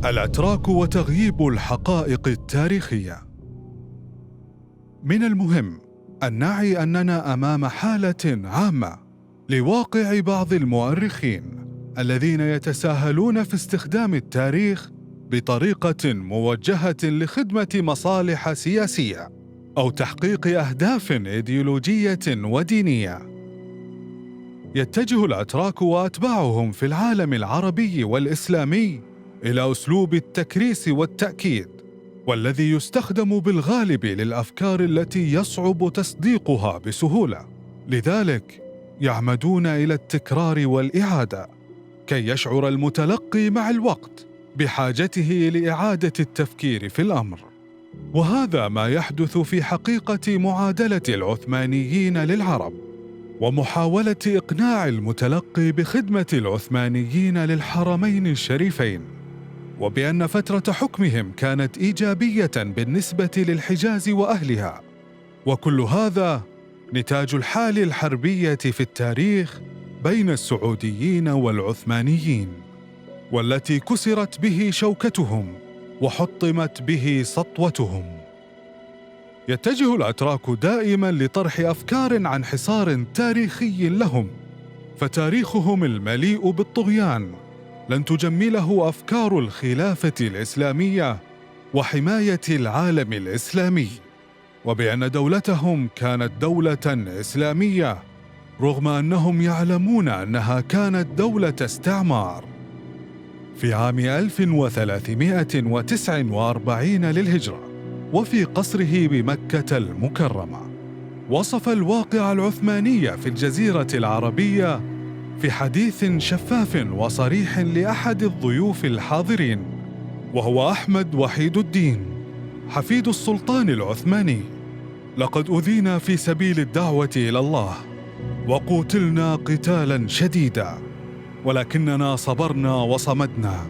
الأتراك وتغييب الحقائق التاريخية. من المهم أن نعي أننا أمام حالة عامة لواقع بعض المؤرخين الذين يتساهلون في استخدام التاريخ بطريقة موجهة لخدمة مصالح سياسية أو تحقيق أهداف إيديولوجية ودينية. يتجه الأتراك وأتباعهم في العالم العربي والإسلامي إلى أسلوب التكريس والتأكيد، والذي يستخدم بالغالب للأفكار التي يصعب تصديقها بسهولة. لذلك يعمدون إلى التكرار والإعادة كي يشعر المتلقي مع الوقت بحاجته لإعادة التفكير في الأمر. وهذا ما يحدث في حقيقة معادلة العثمانيين للعرب، ومحاولة إقناع المتلقي بخدمة العثمانيين للحرمين الشريفين، وبأن فترة حكمهم كانت إيجابية بالنسبة للحجاز وأهلها. وكل هذا نتاج الحال الحربية في التاريخ بين السعوديين والعثمانيين، والتي كسرت به شوكتهم وحطمت به سطوتهم. يتجه الأتراك دائما لطرح أفكار عن حصار تاريخي لهم، فتاريخهم المليء بالطغيان لن تجمله أفكار الخلافة الإسلامية وحماية العالم الإسلامي، وبأن دولتهم كانت دولة إسلامية رغم أنهم يعلمون أنها كانت دولة استعمار. في عام 1349 للهجرة، وفي قصره بمكة المكرمة، وصف الواقع العثماني في الجزيرة العربية في حديث شفاف وصريح لأحد الضيوف الحاضرين، وهو أحمد وحيد الدين حفيد السلطان العثماني: لقد أذينا في سبيل الدعوة إلى الله وقتلنا قتالا شديدا، ولكننا صبرنا وصمدنا.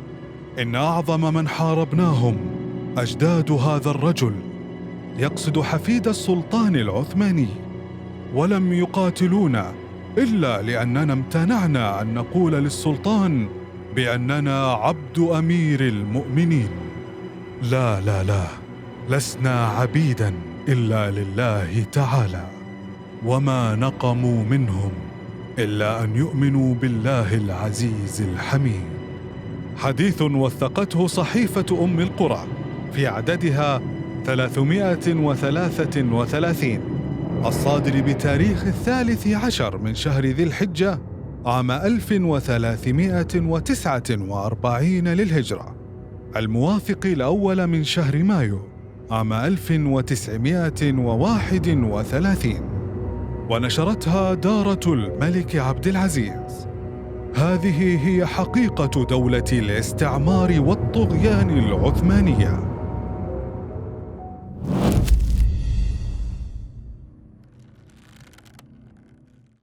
إن أعظم من حاربناهم أجداد هذا الرجل، يقصد حفيد السلطان العثماني، ولم يقاتلونا إلا لأننا امتنعنا أن نقول للسلطان بأننا عبد أمير المؤمنين. لا لا لا، لسنا عبيدا إلا لله تعالى، وما نقموا منهم إلا أن يؤمنوا بالله العزيز الحميد. حديث وثقته صحيفة أم القرى في عددها 333 الصادر بتاريخ 13 من شهر ذي الحجة عام 1349 للهجرة، الموافق الأول من شهر مايو عام 1931، ونشرتها دارة الملك عبد العزيز. هذه هي حقيقة دولة الاستعمار والطغيان العثمانية.